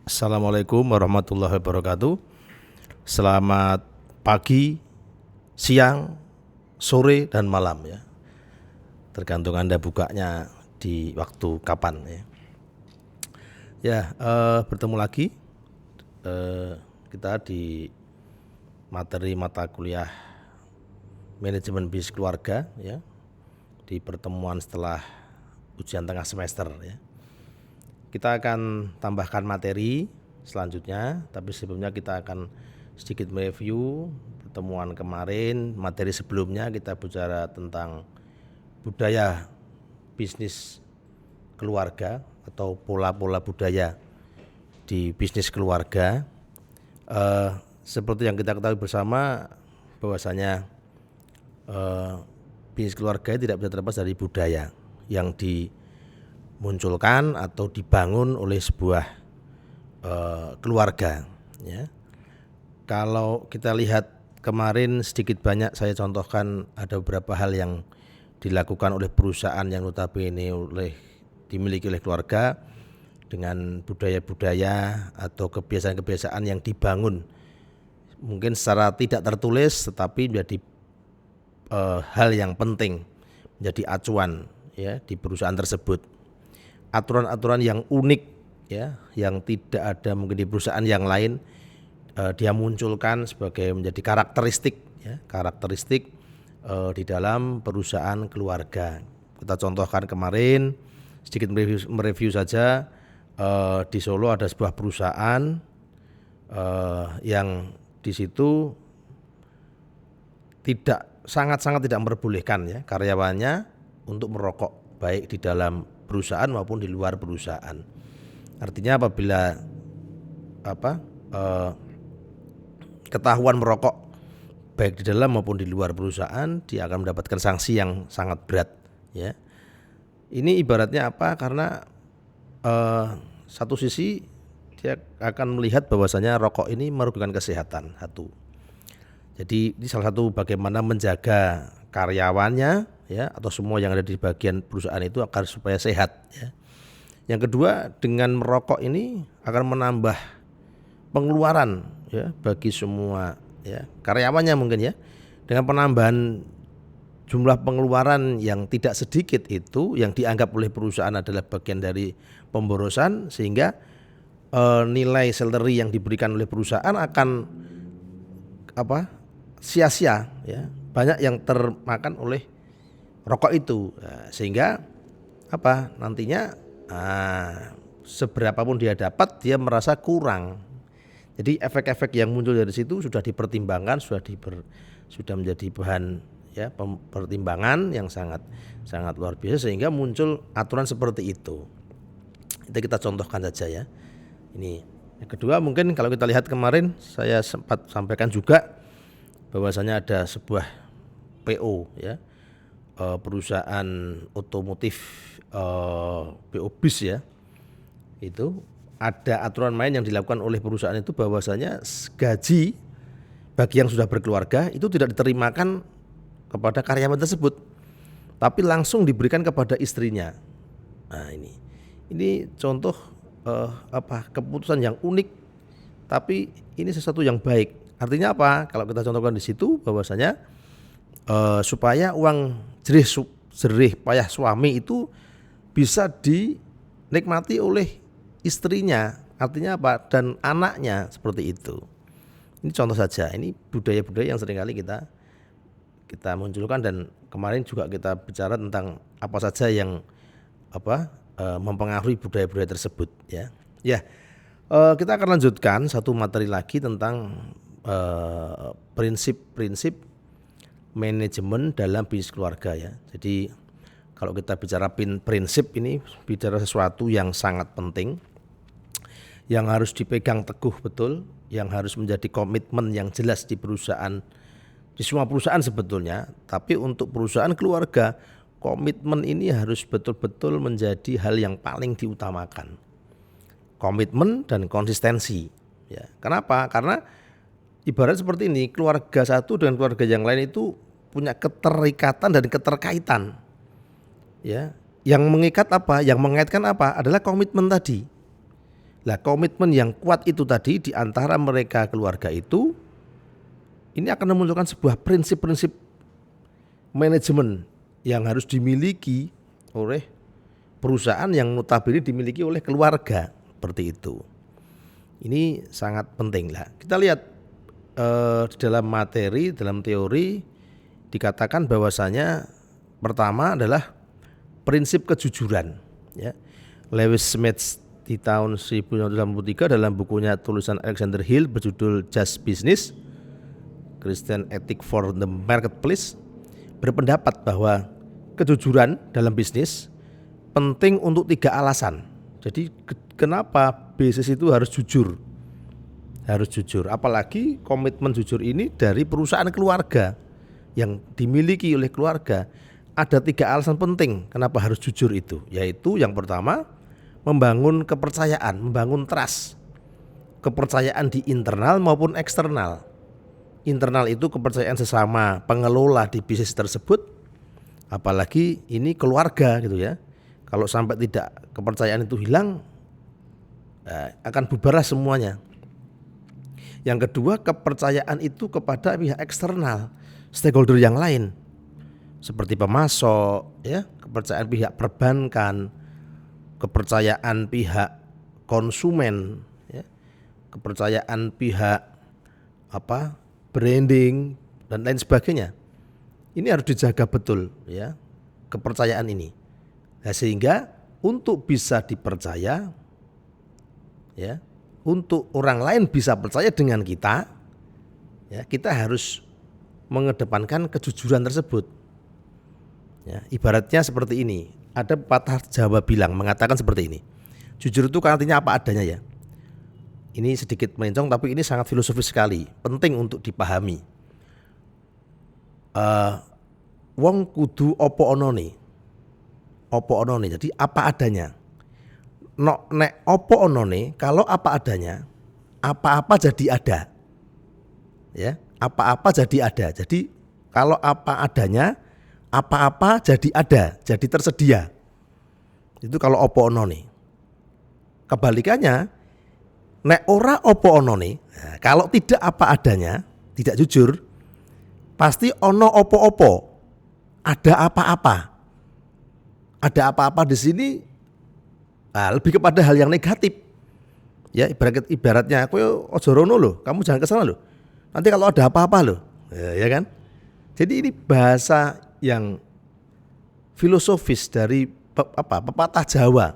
Assalamualaikum warahmatullahi wabarakatuh. Selamat pagi, siang, sore, dan malam ya. Tergantung Anda bukanya di waktu kapan ya. Bertemu lagi kita di materi mata kuliah manajemen bisnis keluarga ya. Di pertemuan setelah ujian tengah semester ya. Kita akan tambahkan materi selanjutnya, tapi sebelumnya kita akan sedikit mereview pertemuan kemarin. Materi sebelumnya kita bicara tentang budaya bisnis keluarga atau pola-pola budaya di bisnis keluarga. Seperti yang kita ketahui bersama bahwasanya bisnis keluarga tidak bisa terlepas dari budaya yang dimunculkan atau dibangun oleh sebuah keluarga ya. Kalau kita lihat kemarin sedikit banyak saya contohkan ada beberapa hal yang dilakukan oleh perusahaan yang notabene dimiliki oleh keluarga dengan budaya-budaya atau kebiasaan-kebiasaan yang dibangun mungkin secara tidak tertulis tetapi menjadi hal yang penting, menjadi acuan ya di perusahaan tersebut. Aturan-aturan yang unik ya, yang tidak ada mungkin di perusahaan yang lain, dia munculkan sebagai menjadi karakteristik ya, karakteristik di dalam perusahaan keluarga. Kita contohkan kemarin sedikit mereview saja, di Solo ada sebuah perusahaan yang di situ sangat-sangat tidak memperbolehkan ya karyawannya untuk merokok baik di dalam perusahaan maupun di luar perusahaan. Artinya apabila ketahuan merokok baik di dalam maupun di luar perusahaan, dia akan mendapatkan sanksi yang sangat berat ya. Ini ibaratnya apa? Karena satu sisi dia akan melihat bahwasanya rokok ini merugikan kesehatan satu. Jadi ini salah satu bagaimana menjaga karyawannya ya atau semua yang ada di bagian perusahaan itu agar supaya sehat ya. Yang kedua, dengan merokok ini akan menambah pengeluaran ya bagi semua ya karyawannya mungkin ya. Dengan penambahan jumlah pengeluaran yang tidak sedikit itu yang dianggap oleh perusahaan adalah bagian dari pemborosan, sehingga nilai salary yang diberikan oleh perusahaan akan sia-sia ya, banyak yang termakan oleh rokok itu. Sehingga nantinya seberapapun dia dapat dia merasa kurang. Jadi efek-efek yang muncul dari situ sudah dipertimbangkan, sudah menjadi bahan ya pertimbangan yang sangat luar biasa sehingga muncul aturan seperti itu. Kita contohkan saja ya. Ini yang kedua, mungkin kalau kita lihat kemarin saya sempat sampaikan juga bahwasanya ada sebuah PO ya, perusahaan otomotif, PO bis ya. Itu ada aturan main yang dilakukan oleh perusahaan itu bahwasanya gaji bagi yang sudah berkeluarga itu tidak diterimakan kepada karyawan tersebut, tapi langsung diberikan kepada istrinya. Nah ini contoh keputusan yang unik, tapi ini sesuatu yang baik. Artinya apa? Kalau kita contohkan di situ bahwasanya supaya uang jerih payah suami itu bisa dinikmati oleh istrinya, artinya apa? Dan anaknya, seperti itu. Ini contoh saja. Ini budaya-budaya yang seringkali kita munculkan, dan kemarin juga kita bicara tentang apa saja yang mempengaruhi budaya-budaya tersebut ya. Kita akan lanjutkan satu materi lagi tentang prinsip-prinsip manajemen dalam bisnis keluarga ya. Jadi kalau kita bicara prinsip, ini bicara sesuatu yang sangat penting, yang harus dipegang teguh betul, yang harus menjadi komitmen yang jelas di perusahaan, di semua perusahaan sebetulnya. Tapi untuk perusahaan keluarga, komitmen ini harus betul-betul menjadi hal yang paling diutamakan. Komitmen dan konsistensi ya. Kenapa? Karena ibarat seperti ini, keluarga satu dengan keluarga yang lain itu punya keterikatan dan keterkaitan ya. Yang mengikat apa? Yang mengaitkan apa? Adalah komitmen tadi. Lah komitmen yang kuat itu tadi di antara mereka keluarga itu, ini akan memunculkan sebuah prinsip-prinsip manajemen yang harus dimiliki oleh perusahaan yang notabene dimiliki oleh keluarga, seperti itu. Ini sangat penting lah. Kita lihat di dalam materi, dalam teori dikatakan bahwasanya pertama adalah prinsip kejujuran. Ya. Lewis Smith di tahun 1983 dalam bukunya tulisan Alexander Hill berjudul Just Business, Christian Ethic for the Marketplace, berpendapat bahwa kejujuran dalam bisnis penting untuk 3 alasan. Jadi kenapa bisnis itu harus jujur? Harus jujur, apalagi komitmen jujur ini dari perusahaan keluarga yang dimiliki oleh keluarga. Ada 3 alasan penting kenapa harus jujur itu, yaitu yang pertama, membangun kepercayaan, membangun trust. Kepercayaan di internal maupun eksternal. Internal itu kepercayaan sesama pengelola di bisnis tersebut, apalagi ini keluarga gitu ya. Kalau sampai tidak kepercayaan itu hilang, akan bubarlah semuanya. Yang kedua, kepercayaan itu kepada pihak eksternal, stakeholder yang lain, seperti pemasok, ya, kepercayaan pihak perbankan, kepercayaan pihak konsumen, ya, kepercayaan pihak branding dan lain sebagainya. Ini harus dijaga betul, ya, kepercayaan ini. Nah, sehingga untuk bisa dipercaya, ya, untuk orang lain bisa percaya dengan kita, ya, kita harus mengedepankan kejujuran tersebut. Ya, ibaratnya seperti ini. Ada pepatah Jawa bilang mengatakan seperti ini. Jujur itu artinya apa adanya ya. Ini sedikit melencong tapi ini sangat filosofis sekali, penting untuk dipahami. Wong kudu opo onone. Opo onone, jadi apa adanya. Nek opo onone, kalau apa adanya, apa-apa jadi ada. Ya, apa-apa jadi ada. Jadi kalau apa adanya, apa-apa jadi ada, jadi tersedia. Itu kalau opo onone. Kebalikannya, nek ora opo onone, nah, kalau tidak apa adanya, tidak jujur, pasti ono opo-opo, ada apa-apa. Ada apa-apa di sini, nah, lebih kepada hal yang negatif. Ya, ibaratnya aku ojo rono loh, kamu jangan kesana loh. Nanti kalau ada apa-apa loh, ya kan? Jadi ini bahasa yang filosofis dari pepatah Jawa.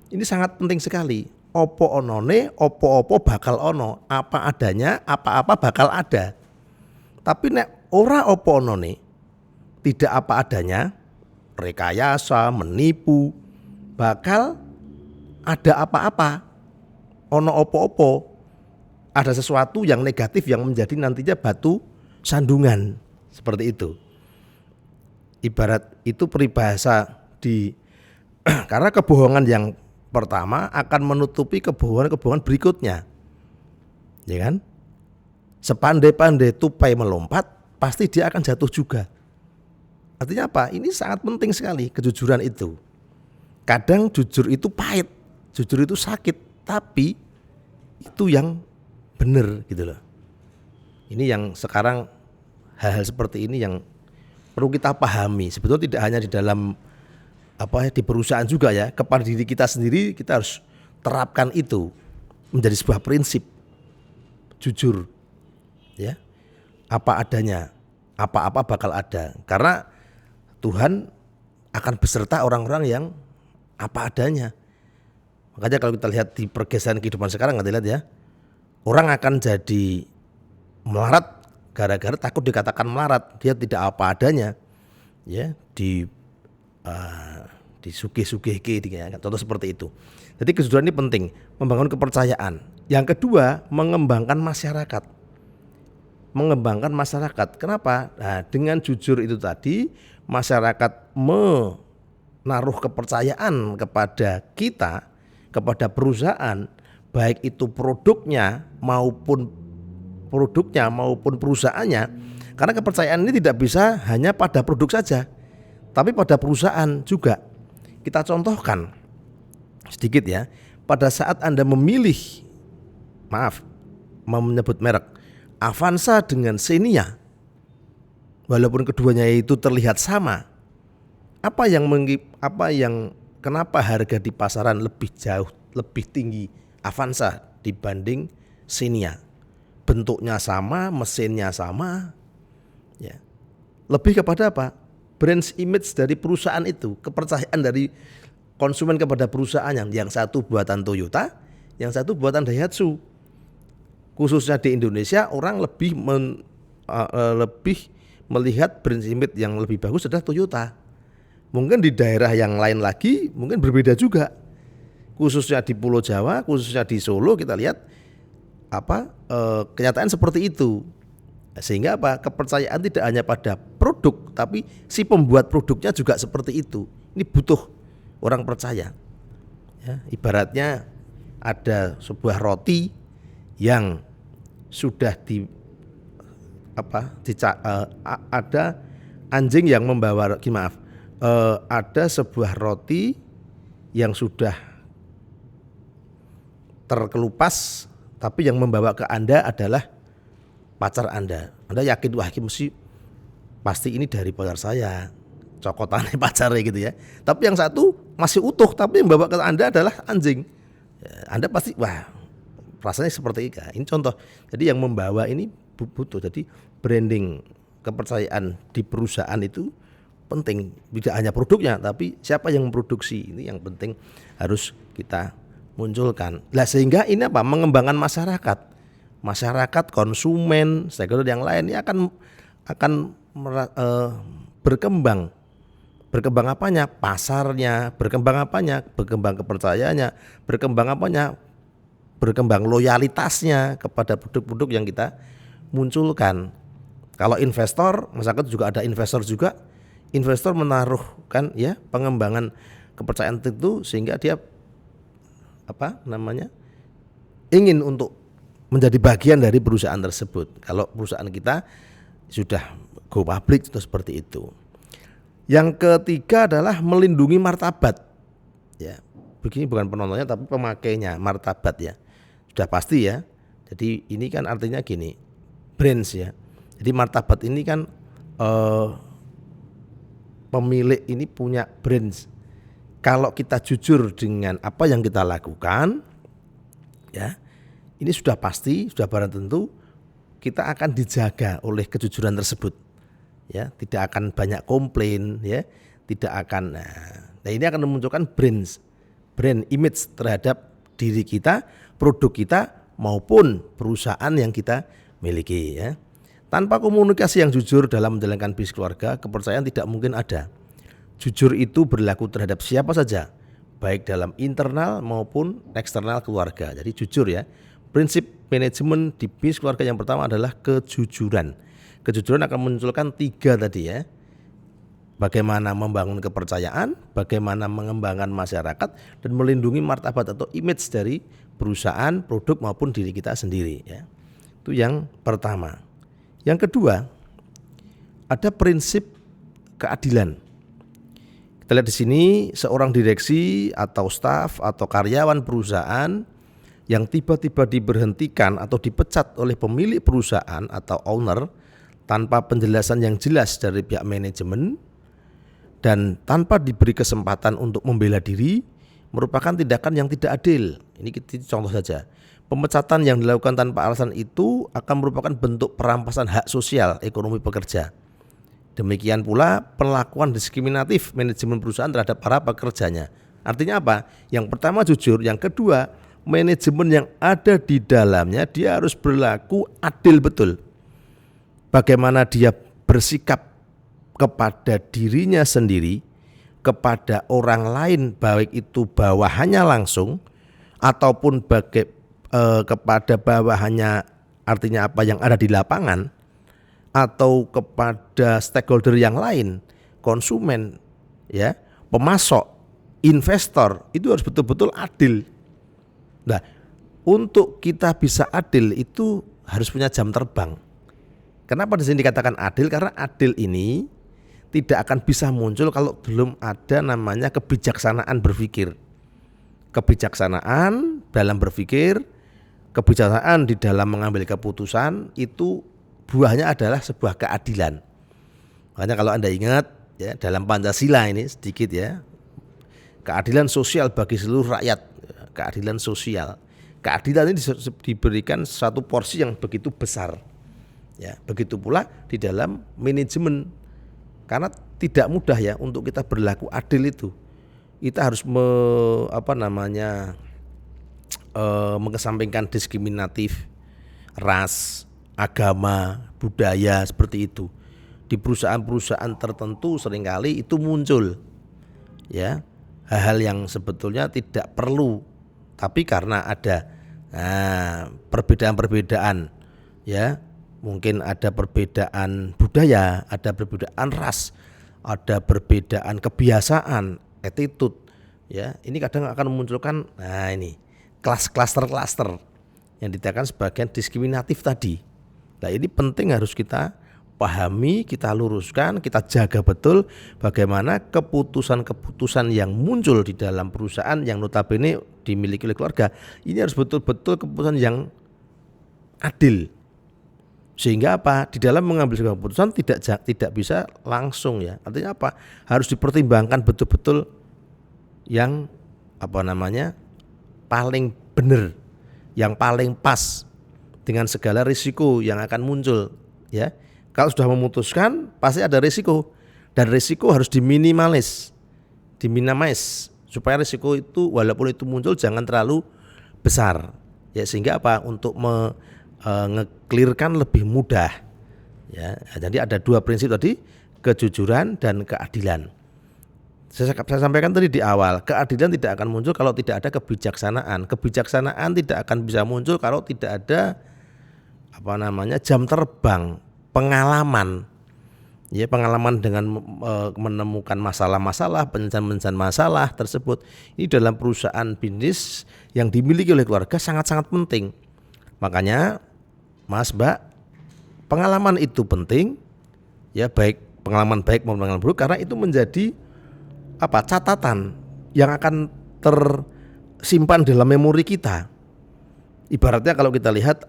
Ini sangat penting sekali. Opo onone, opo-opo bakal ono. Apa adanya, apa-apa bakal ada. Tapi nek ora opo onone, tidak apa adanya, rekayasa, menipu, bakal ada apa-apa. Ono opo-opo, ada sesuatu yang negatif yang menjadi nantinya batu sandungan. Seperti itu. Ibarat itu peribahasa di karena kebohongan yang pertama akan menutupi kebohongan-kebohongan berikutnya. Ya kan? Sepandai-pandai tupai melompat, pasti dia akan jatuh juga. Artinya apa? Ini sangat penting sekali kejujuran itu. Kadang jujur itu pahit, jujur itu sakit, tapi itu yang benar gitu loh. Ini yang sekarang hal-hal seperti ini yang perlu kita pahami. Sebetulnya tidak hanya di dalam di perusahaan juga ya, kepada diri kita sendiri kita harus terapkan itu menjadi sebuah prinsip. Jujur, ya, apa adanya, apa-apa bakal ada. Karena Tuhan akan beserta orang-orang yang apa adanya. Makanya kalau kita lihat di pergeseran kehidupan sekarang, kita lihat ya, orang akan jadi melarat gara-gara takut dikatakan melarat. Dia tidak apa adanya, ya, disugih-sugih, contoh seperti itu. Jadi kejujuran ini penting, membangun kepercayaan. Yang kedua, mengembangkan masyarakat. Mengembangkan masyarakat. Kenapa? Nah, dengan jujur itu tadi, masyarakat menaruh kepercayaan kepada kita, kepada perusahaan, baik itu produknya maupun perusahaannya. Karena kepercayaan ini tidak bisa hanya pada produk saja, tapi pada perusahaan juga. Kita contohkan sedikit ya, pada saat Anda memilih, maaf, mau menyebut merek, Avanza dengan Xenia, walaupun keduanya itu terlihat sama, kenapa harga di pasaran lebih tinggi Avanza dibanding Xenia? Bentuknya sama, mesinnya sama, ya. Lebih kepada apa? Brand image dari perusahaan itu, kepercayaan dari konsumen kepada perusahaannya. Yang satu buatan Toyota, yang satu buatan Daihatsu. Khususnya di Indonesia, orang lebih melihat brand image yang lebih bagus adalah Toyota. Mungkin di daerah yang lain lagi mungkin berbeda juga. Khususnya di Pulau Jawa, khususnya di Solo, kita lihat kenyataan seperti itu. Sehingga kepercayaan tidak hanya pada produk, tapi si pembuat produknya juga seperti itu. Ini butuh orang percaya. Ya, ibaratnya ada sebuah roti yang sudah ada anjing yang membawa, ada sebuah roti yang sudah terkelupas, tapi yang membawa ke Anda adalah pacar Anda. Anda yakin, wah pasti ini dari pacar saya, cokotannya pacarnya gitu ya. Tapi yang satu masih utuh, tapi yang bawa ke Anda adalah anjing. Anda pasti, wah rasanya seperti ini. Ini contoh. Jadi yang membawa ini butuh. Jadi branding, kepercayaan di perusahaan itu penting. Tidak hanya produknya, tapi siapa yang memproduksi, ini yang penting harus kita munculkan. Nah, sehingga ini mengembangkan masyarakat, konsumen, stakeholder yang lain ini akan berkembang. Berkembang apanya? Pasarnya, berkembang apanya? Berkembang kepercayaannya, berkembang loyalitasnya kepada produk-produk yang kita munculkan. Kalau investor, masyarakat juga ada investor juga. Investor menaruhkan pengembangan kepercayaan itu sehingga dia ingin untuk menjadi bagian dari perusahaan tersebut. Kalau perusahaan kita sudah go public itu seperti itu. Yang ketiga adalah melindungi martabat. Ya, begini bukan penontonnya tapi pemakainya, martabat ya. Sudah pasti ya. Jadi ini kan artinya gini, brands ya. Jadi martabat ini kan pemilik ini punya brands. Kalau kita jujur dengan apa yang kita lakukan, ya, ini sudah pasti, sudah barang tentu kita akan dijaga oleh kejujuran tersebut. Ya, tidak akan banyak komplain, ya, tidak akan. Nah, ini akan memunculkan brand image terhadap diri kita, produk kita maupun perusahaan yang kita miliki. Ya. Tanpa komunikasi yang jujur dalam menjalankan bisnis keluarga, kepercayaan tidak mungkin ada. Jujur itu berlaku terhadap siapa saja, baik dalam internal maupun eksternal keluarga. Jadi jujur ya. Prinsip manajemen di bisnis keluarga yang pertama adalah kejujuran. Kejujuran akan memunculkan 3 tadi ya. Bagaimana membangun kepercayaan, bagaimana mengembangkan masyarakat, dan melindungi martabat atau image dari perusahaan, produk maupun diri kita sendiri ya. Itu yang pertama. Yang kedua, ada prinsip keadilan. Kita lihat di sini seorang direksi atau staf atau karyawan perusahaan yang tiba-tiba diberhentikan atau dipecat oleh pemilik perusahaan atau owner tanpa penjelasan yang jelas dari pihak manajemen dan tanpa diberi kesempatan untuk membela diri merupakan tindakan yang tidak adil. Ini contoh saja. Pemecatan yang dilakukan tanpa alasan itu akan merupakan bentuk perampasan hak sosial ekonomi pekerja. Demikian pula perlakuan diskriminatif manajemen perusahaan terhadap para pekerjanya. Artinya apa? Yang pertama jujur, yang kedua manajemen yang ada di dalamnya dia harus berlaku adil betul. Bagaimana dia bersikap kepada dirinya sendiri, kepada orang lain, baik itu bawahannya langsung ataupun kepada bawahannya, artinya apa yang ada di lapangan, atau kepada stakeholder yang lain, konsumen, ya, pemasok, investor, itu harus betul-betul adil. Nah, untuk kita bisa adil itu harus punya jam terbang. Kenapa di sini dikatakan adil? Karena adil ini tidak akan bisa muncul kalau belum ada namanya kebijaksanaan berpikir. kebijaksanaan dalam berpikir, kebijaksanaan di dalam mengambil keputusan itu buahnya adalah sebuah keadilan. Makanya kalau Anda ingat ya, dalam Pancasila ini sedikit ya, keadilan sosial bagi seluruh rakyat, keadilan sosial. Keadilan ini diberikan satu porsi yang begitu besar. Ya, begitu pula di dalam manajemen. Karena tidak mudah ya untuk kita berlaku adil itu. Kita harus mengesampingkan diskriminatif, ras, agama, budaya seperti itu. Di perusahaan-perusahaan tertentu seringkali itu muncul ya hal-hal yang sebetulnya tidak perlu, tapi karena ada perbedaan-perbedaan ya, mungkin ada perbedaan budaya, ada perbedaan ras, ada perbedaan kebiasaan, attitude ya, ini kadang akan memunculkan ini klaster yang dikatakan sebagai diskriminatif tadi. Nah ini penting harus kita pahami, kita luruskan, kita jaga betul bagaimana keputusan-keputusan yang muncul di dalam perusahaan yang notabene dimiliki oleh keluarga ini harus betul-betul keputusan yang adil. Sehingga apa? Di dalam mengambil sebuah keputusan tidak bisa langsung ya. Artinya apa? Harus dipertimbangkan betul-betul yang paling benar, yang paling pas dengan segala risiko yang akan muncul ya. Kalau sudah memutuskan pasti ada risiko, dan risiko harus diminimize supaya risiko itu walaupun itu muncul jangan terlalu besar ya, sehingga apa? Untuk nge-clearkan lebih mudah ya. Jadi ada dua prinsip tadi, kejujuran dan keadilan. Saya sampaikan tadi di awal, keadilan tidak akan muncul kalau tidak ada kebijaksanaan. Kebijaksanaan tidak akan bisa muncul kalau tidak ada jam terbang, pengalaman ya, pengalaman dengan menemukan masalah-masalah, penyelesaian masalah tersebut. Ini dalam perusahaan bisnis yang dimiliki oleh keluarga sangat-sangat penting. Makanya Mas Mbak, pengalaman itu penting ya, baik pengalaman baik maupun pengalaman buruk, karena itu menjadi catatan yang akan tersimpan dalam memori kita. Ibaratnya kalau kita lihat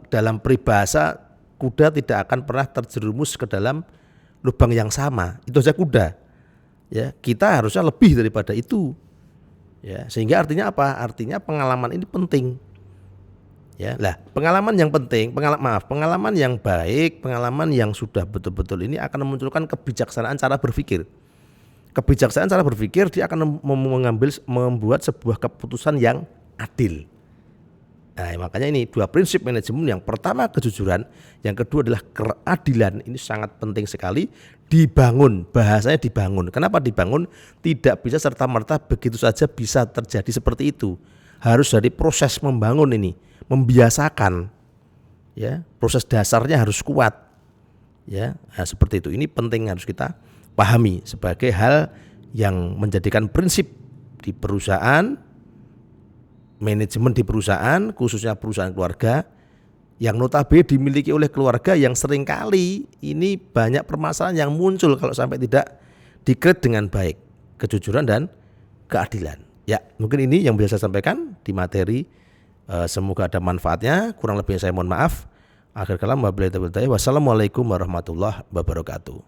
dalam peribahasa, kuda tidak akan pernah terjerumus ke dalam lubang yang sama. Itu saja kuda. Ya, kita harusnya lebih daripada itu. Ya, sehingga artinya apa? Artinya pengalaman ini penting. Ya, lah pengalaman yang penting, pengalaman yang baik, pengalaman yang sudah betul-betul ini akan memunculkan kebijaksanaan cara berpikir. Kebijaksanaan cara berpikir dia akan membuat sebuah keputusan yang adil. Nah, makanya ini dua prinsip manajemen, yang pertama kejujuran, yang kedua adalah keadilan. Ini sangat penting sekali dibangun, bahasanya dibangun. Kenapa dibangun? Tidak bisa serta-merta begitu saja bisa terjadi seperti itu. Harus dari proses membangun ini, membiasakan. Ya, proses dasarnya harus kuat. Ya, nah, seperti itu. Ini penting harus kita pahami sebagai hal yang menjadikan prinsip di perusahaan, manajemen di perusahaan, khususnya perusahaan keluarga yang notabene dimiliki oleh keluarga yang seringkali ini banyak permasalahan yang muncul kalau sampai tidak di-create dengan baik, kejujuran dan keadilan. Ya, mungkin ini yang bisa saya sampaikan di materi. Semoga ada manfaatnya. Kurang lebihnya saya mohon maaf. Akhir kalam, wassalamualaikum warahmatullahi wabarakatuh.